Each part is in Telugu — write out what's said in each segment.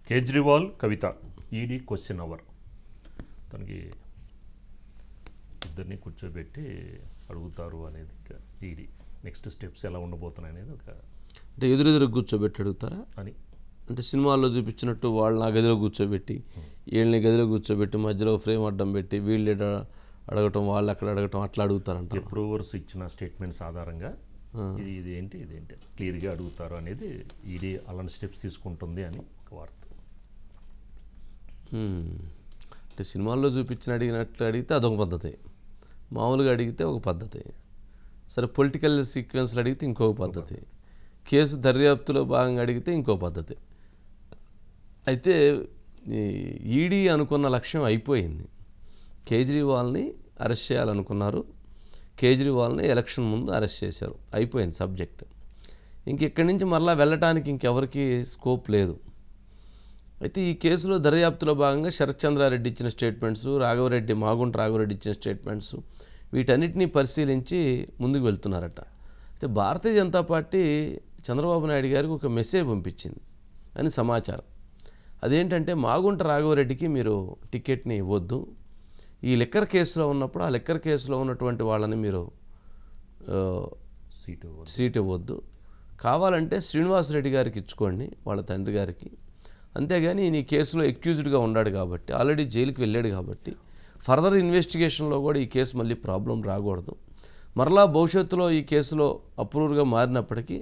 కేజ్రీవాల్ కవిత ఈడీ క్వశ్చన్ అవర్. తనకి ఇద్దరిని కూర్చోబెట్టి అడుగుతారు అనేది ఈడీ నెక్స్ట్ స్టెప్స్ ఎలా ఉండబోతున్నాయి అనేది ఒక అంటే ఎదురెదురు కూర్చోబెట్టి అడుగుతారా అని. అంటే సినిమాల్లో చూపించినట్టు వాళ్ళు నా గదిలో కూర్చోబెట్టి వీళ్ళని గదిలో కూర్చోబెట్టి మధ్యలో ఫ్రేమ్ అడ్డం పెట్టి వీళ్ళు అడగటం వాళ్ళు అక్కడ అడగటం అట్లా అడుగుతారంట. అప్రూవర్స్ ఇచ్చిన స్టేట్మెంట్స్ ఆధారంగా ఇదేంటి క్లియర్గా అడుగుతారు అనేది ఈడీ అలాంటి స్టెప్స్ తీసుకుంటుంది అని ఒక వార్త. అంటే సినిమాల్లో చూపించిన అడిగినట్లు అడిగితే అదొక పద్ధతి, మామూలుగా అడిగితే ఒక పద్ధతి, సరే పొలిటికల్ సీక్వెన్స్లు అడిగితే ఇంకొక పద్ధతి, కేసు దర్యాప్తులో భాగంగా అడిగితే ఇంకో పద్ధతి. అయితే ఈడీ అనుకున్న లక్ష్యం అయిపోయింది. కేజ్రీవాల్ని అరెస్ట్ చేయాలనుకున్నారు, కేజ్రీవాల్ని ఎలక్షన్ ముందు అరెస్ట్ చేశారు, అయిపోయింది సబ్జెక్ట్. ఇక్కడి నుంచి మరలా వెళ్ళటానికి ఇంకెవరికి స్కోప్ లేదు. అయితే ఈ కేసులో దర్యాప్తులో భాగంగా శరత్ చంద్రారెడ్డి ఇచ్చిన స్టేట్మెంట్స్, మాగుంట రాఘవరెడ్డి ఇచ్చిన స్టేట్మెంట్స్, వీటన్నిటినీ పరిశీలించి ముందుకు వెళ్తున్నారట. అయితే భారతీయ జనతా పార్టీ చంద్రబాబు నాయుడు గారికి ఒక మెసేజ్ పంపించింది అని సమాచారం. అదేంటంటే మాగుంట రాఘవరెడ్డికి మీరు టికెట్ని ఇవ్వద్దు, ఈ లిక్కర్ కేసులో ఉన్నప్పుడు ఆ లిక్కర్ కేసులో ఉన్నటువంటి వాళ్ళని మీరు సీట్ ఇవ్వద్దు, కావాలంటే శ్రీనివాసరెడ్డి గారికి ఇచ్చుకోండి, వాళ్ళ తండ్రి గారికి. అంతేగాని ఈ కేసులో ఎక్యూజ్డ్గా ఉన్నాడు కాబట్టి, ఆల్రెడీ జైలుకి వెళ్ళాడు కాబట్టి ఫర్దర్ ఇన్వెస్టిగేషన్లో కూడా ఈ కేసు మళ్ళీ ప్రాబ్లం రాకూడదు. మరలా భవిష్యత్తులో ఈ కేసులో అప్రూవర్గా మారినప్పటికీ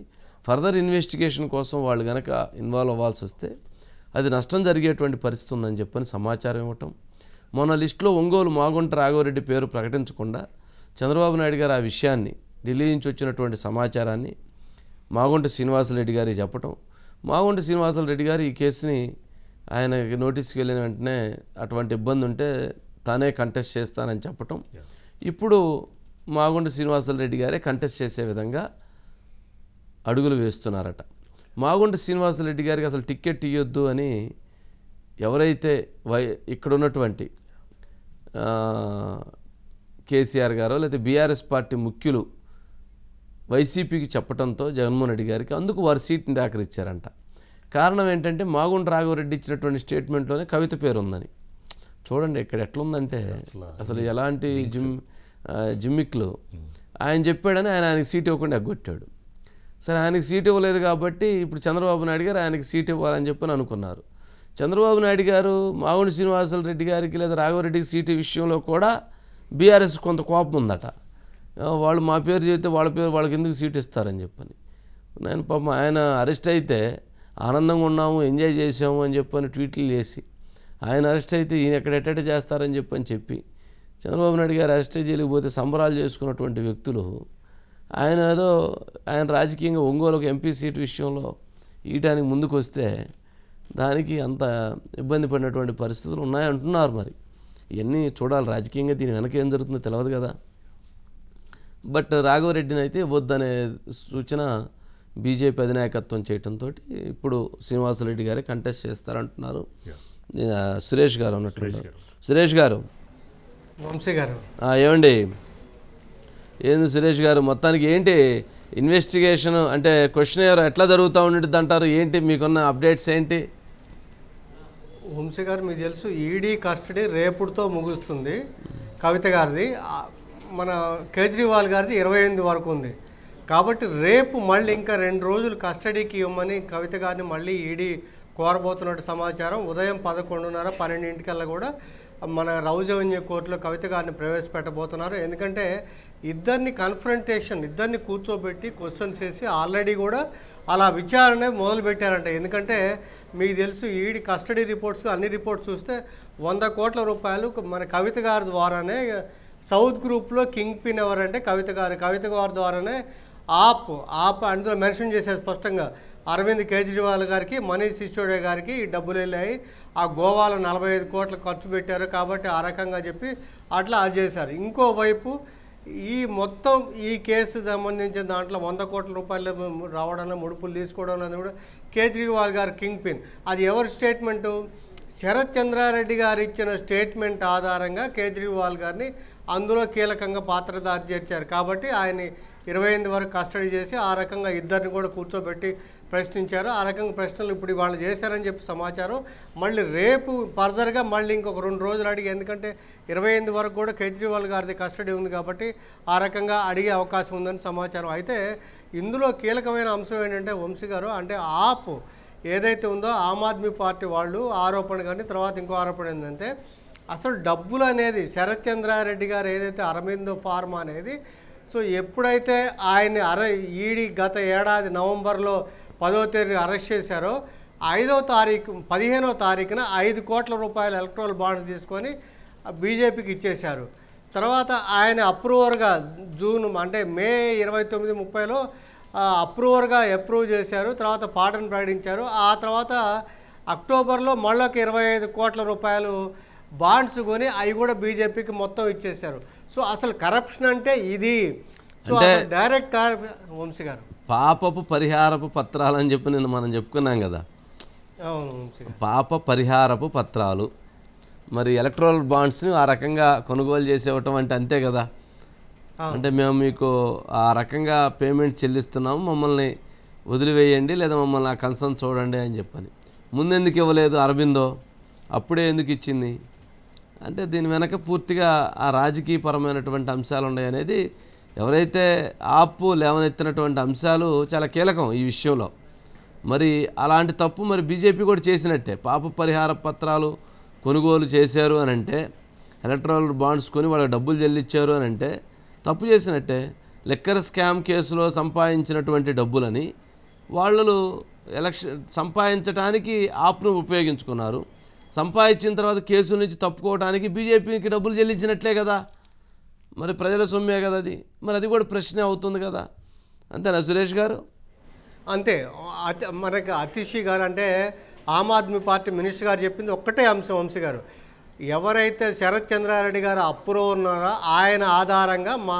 ఫర్దర్ ఇన్వెస్టిగేషన్ కోసం వాళ్ళు కనుక ఇన్వాల్వ్ అవ్వాల్సి వస్తే అది నష్టం జరిగేటువంటి పరిస్థితి ఉందని చెప్పని సమాచారం ఇవ్వటం. మొన్న లిస్టులో ఒంగోలు మాగుంట రాఘవరెడ్డి పేరు ప్రకటించకుండా చంద్రబాబు నాయుడు గారు ఆ విషయాన్ని ఢిల్లీ నుంచి వచ్చినటువంటి సమాచారాన్ని మాగుంట శ్రీనివాసరెడ్డి గారికి చెప్పటం. మాగుంట శ్రీనివాసరెడ్డి గారు ఈ కేసుని ఆయనకి నోటీస్కి వెళ్ళిన వెంటనే అటువంటి ఇబ్బంది ఉంటే తానే కంటెస్ట్ చేస్తానని చెప్పటం. ఇప్పుడు మాగుంట శ్రీనివాసరెడ్డి గారే కంటెస్ట్ చేసే విధంగా అడుగులు వేస్తున్నారట. మాగుంట శ్రీనివాసరెడ్డి గారికి అసలు టికెట్ ఇవ్వద్దు అని ఎవరైతే ఇక్కడ ఉన్నటువంటి కేసీఆర్ గారో లేదా బీఆర్ఎస్ పార్టీ ముఖ్యులు వైసీపీకి చెప్పడంతో జగన్మోహన్ రెడ్డి గారికి అందుకు వారి సీట్ని దాఖలిచ్చారంట. కారణం ఏంటంటే మాగుంట రాఘవరెడ్డి ఇచ్చినటువంటి స్టేట్మెంట్లోనే కవిత పేరు ఉందని. చూడండి ఇక్కడ ఎట్లుందంటే అసలు ఎలాంటి జిమ్మిక్లు. ఆయన చెప్పాడని ఆయనకి సీట్ ఇవ్వకుండా ఎగ్గొట్టాడు. సరే ఆయనకి సీట్ ఇవ్వలేదు కాబట్టి ఇప్పుడు చంద్రబాబు నాయుడు గారు ఆయనకి సీట్ ఇవ్వాలని చెప్పని అనుకున్నారు. చంద్రబాబు నాయుడు గారు మాగుంట శ్రీనివాసరెడ్డి గారికి లేదా రాఘవరెడ్డికి సీటు విషయంలో కూడా బీఆర్ఎస్ కొంత కోపం ఉందట. వాళ్ళు మా పేరు చెబితే వాళ్ళకి ఎందుకు సీట్ ఇస్తారని చెప్పని. నేను పాపం ఆయన అరెస్ట్ అయితే ఆనందంగా ఉన్నాము, ఎంజాయ్ చేసాము అని చెప్పని ట్వీట్లు చేసి, ఆయన అరెస్ట్ అయితే ఈయన ఎక్కడెట్ట చేస్తారని చెప్పి చంద్రబాబు నాయుడు గారు అరెస్ట్ చేయలేకపోతే సంబరాలు చేసుకున్నటువంటి వ్యక్తులు ఆయన రాజకీయంగా ఒంగోలు ఒక ఎంపీ సీటు విషయంలో ఇయటానికి ముందుకు వస్తే దానికి అంత ఇబ్బంది పడినటువంటి పరిస్థితులు ఉన్నాయంటున్నారు. మరి ఇవన్నీ చూడాలి, రాజకీయంగా దీని వెనక ఏం జరుగుతుందో తెలియదు కదా. బట్ రాఘవరెడ్డిని అయితే వద్దనే సూచన బీజేపీ అధినాయకత్వం చేయడంతో ఇప్పుడు శ్రీనివాసరెడ్డి గారే కంటెస్ట్ చేస్తారంటున్నారు. సురేష్ గారు అన్నట్లు. సురేష్ గారు, వంశీ గారు ఏమండి, ఏంది సురేష్ గారు, మొత్తానికి ఏంటి ఇన్వెస్టిగేషన్ అంటే క్వశ్చన్ ఎవరు ఎట్లా జరుగుతూ ఉంటుంది అంటారు, ఏంటి మీకున్న అప్డేట్స్ ఏంటి? వంశీ గారు, మీకు తెలుసు ఈడీ కస్టడీ రేపుడుతో ముగుస్తుంది. కవిత గారిది, మన కేజ్రీవాల్ గారిది 28 వరకు ఉంది. కాబట్టి రేపు మళ్ళీ ఇంకా 2 రోజులు కస్టడీకి ఇవ్వమని కవిత గారిని మళ్ళీ ఈడీ కోరబోతున్నట్టు సమాచారం. ఉదయం 11:30, 12 కూడా మన రౌజవన్య కోర్టులో కవిత గారిని ప్రవేశపెట్టబోతున్నారు. ఎందుకంటే ఇద్దరిని కూర్చోబెట్టి క్వశ్చన్స్ చేసి ఆల్రెడీ కూడా అలా విచారణ మొదలుపెట్టారంట. ఎందుకంటే మీకు తెలుసు ఈడీ కస్టడీ రిపోర్ట్స్ అన్ని రిపోర్ట్స్ చూస్తే 100 కోట్ల రూపాయలు మన కవిత గారి ద్వారానే సౌత్ గ్రూప్లో కింగ్ పిన్ ఎవరంటే కవిత గారి ద్వారానే ఆప్ అందులో మెన్షన్ చేసే స్పష్టంగా అరవింద్ కేజ్రీవాల్ గారికి, మనీష్ సిసోడియా గారికి డబ్బులు వెళ్ళాయి, ఆ గోవాలో 45 కోట్లు ఖర్చు పెట్టారు కాబట్టి ఆ రకంగా చెప్పి అట్లా అది చేశారు. ఇంకోవైపు ఈ కేసు సంబంధించిన దాంట్లో 100 కోట్ల రూపాయలు రావడంలో ముడుపులు తీసుకోవడం అనేది కూడా కేజ్రీవాల్ గారు కింగ్ పిన్. అది ఎవరి స్టేట్మెంటు? శరత్ చంద్రారెడ్డి గారు ఇచ్చిన స్టేట్మెంట్ ఆధారంగా కేజ్రీవాల్ గారిని అందులో కీలకంగా పాత్రధారి చేర్చారు. కాబట్టి ఆయన 28 వరకు కస్టడీ చేసి ఆ రకంగా ఇద్దరిని కూడా కూర్చోబెట్టి ప్రశ్నించారు. ఆ రకంగా ప్రశ్నలు ఇప్పుడు వాళ్ళు చేశారని చెప్పి సమాచారం. మళ్ళీ రేపు ఫర్దర్గా మళ్ళీ ఇంకొక 2 రోజులు అడిగి, ఎందుకంటే 28 వరకు కూడా కేజ్రీవాల్ గారిది కస్టడీ ఉంది కాబట్టి ఆ రకంగా అడిగే అవకాశం ఉందని సమాచారం. అయితే ఇందులో కీలకమైన అంశం ఏంటంటే వంశీ గారు, అంటే ఆప్ ఏదైతే ఉందో ఆమ్ ఆద్మీ పార్టీ వాళ్ళు ఆరోపణ, కానీ తర్వాత ఇంకో ఆరోపణ ఏంటంటే అసలు డబ్బులు అనేది శరత్ చంద్రారెడ్డి గారు ఏదైతే అరవిందో ఫార్మా అనేది, సో ఎప్పుడైతే ఆయన్ని ఈడీ గత ఏడాది నవంబర్లో 10వ తేదీ అరెస్ట్ చేశారో 15వ తారీఖున 5 కోట్ల రూపాయల ఎలక్ట్రల్ బాండ్స్ తీసుకొని బీజేపీకి ఇచ్చేశారు. తర్వాత ఆయన అప్రూవర్గా జూన్ అంటే మే 29, 30లో అప్రూవర్గా అప్రూవ్ చేశారు. తర్వాత పార్డన్ ప్రకటించారు. ఆ తర్వాత అక్టోబర్లో మళ్ళొక 25 కోట్ల రూపాయలు బాండ్స్ కొని అవి కూడా బీజేపీకి మొత్తం ఇచ్చేశారు. సో అసలు కరప్షన్ అంటే ఇది. సో డైరెక్ట్ వంశీ గారు పాపపు పరిహారపు పత్రాలని చెప్పి నిన్న మనం చెప్పుకున్నాం కదా. పాప పరిహారపు పత్రాలు, మరి ఎలక్ట్రల్ బాండ్స్ని ఆ రకంగా కొనుగోలు చేసేవటం అంటే అంతే కదా. అంటే మేము మీకు ఆ రకంగా పేమెంట్ చెల్లిస్తున్నాము, మమ్మల్ని వదిలివేయండి లేదా మమ్మల్ని ఆ కన్సర్న్ చూడండి అని చెప్పని. ముందెందుకు ఇవ్వలేదు అరవిందో, అప్పుడే ఎందుకు ఇచ్చింది అంటే దీని వెనక పూర్తిగా ఆ రాజకీయపరమైనటువంటి అంశాలు ఉన్నాయనేది, ఎవరైతే ఆపు లేవనెత్తినటువంటి అంశాలు చాలా కీలకం ఈ విషయంలో. మరి అలాంటి తప్పు మరి బీజేపీ కూడా చేసినట్టే. పాప పరిహార పత్రాలు కొనుగోలు చేశారు అని అంటే, ఎలక్ట్రల్ బాండ్స్ కొని వాళ్ళకి డబ్బులు చెల్లించారు అని అంటే తప్పు చేసినట్టే. లిక్కర్ స్కామ్ కేసులో సంపాదించినటువంటి డబ్బులని వాళ్ళు సంపాదించడానికి ఆప్ను ఉపయోగించుకున్నారు. సంపాదించిన తర్వాత కేసుల నుంచి తప్పుకోవడానికి బీజేపీకి డబ్బులు చెల్లించినట్లే కదా. మరి ప్రజల సొమ్మే కదా అది, మరి అది కూడా ప్రశ్నే అవుతుంది కదా. అంతేనా సురేష్ గారు? అంతే. మనకి అతిషి గారు అంటే ఆమ్ ఆద్మీ పార్టీ మినిస్టర్ గారు చెప్పింది ఒక్కటే అంశం వంశీ గారు, ఎవరైతే శరత్ చంద్రారెడ్డి గారు అప్రూవ్ ఉన్నారో ఆయన ఆధారంగా మా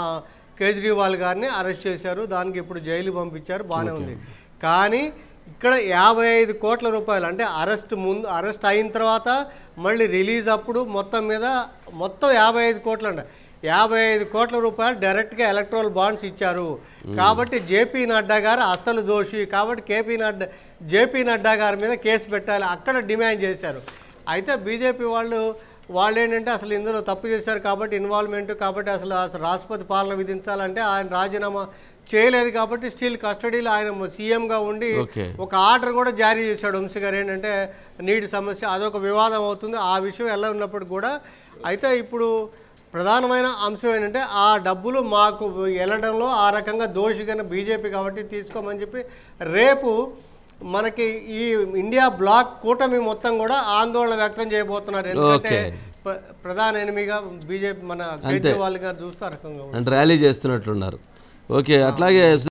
కేజ్రీవాల్ గారిని అరెస్ట్ చేశారు, దానికి ఇప్పుడు జైలు పంపించారు, బాగానే ఉంది. కానీ ఇక్కడ 55 కోట్ల రూపాయలు అంటే అరెస్ట్ అయిన తర్వాత మళ్ళీ రిలీజ్ అప్పుడు మొత్తం 55 కోట్లు అంట. 55 కోట్ల రూపాయలు డైరెక్ట్గా ఎలక్ట్రల్ బాండ్స్ ఇచ్చారు. కాబట్టి జేపీ నడ్డా గారు అసలు దోషి, కాబట్టి జేపీ నడ్డా గారి మీద కేసు పెట్టాలి అక్కడ డిమాండ్ చేశారు. అయితే బీజేపీ వాళ్ళు ఏంటంటే అసలు ఇందులో తప్పు చేశారు కాబట్టి ఇన్వాల్వ్మెంట్, కాబట్టి అసలు రాష్ట్రపతి పాలన విధించాలంటే ఆయన రాజీనామా చేయలేదు కాబట్టి స్టిల్ కస్టడీలో ఆయన సీఎంగా ఉండి ఒక ఆర్డర్ కూడా జారీ చేశాడు వంశీ గారు. ఏంటంటే నీటి సమస్య అదొక వివాదం అవుతుంది, ఆ విషయం ఎలా ఉన్నప్పటికీ కూడా. అయితే ఇప్పుడు ప్రధానమైన అంశం ఏంటంటే ఆ డబ్బులు మాకు వెళ్ళడంలో ఆ రకంగా దోషిగా బీజేపీ కాబట్టి తీసుకోమని చెప్పి రేపు మనకి ఈ ఇండియా బ్లాక్ కూటమి మొత్తం కూడా ఆందోళన వ్యక్తం చేయబోతున్నారు. ఎందుకంటే ప్రధాన ఎనిమిగా బీజేపీ మన కేజ్రీవాల్ గారు చూస్తే ఆ రకంగా ర్యాలీ చేస్తున్నట్లున్నారు. ఓకే, అట్లాగే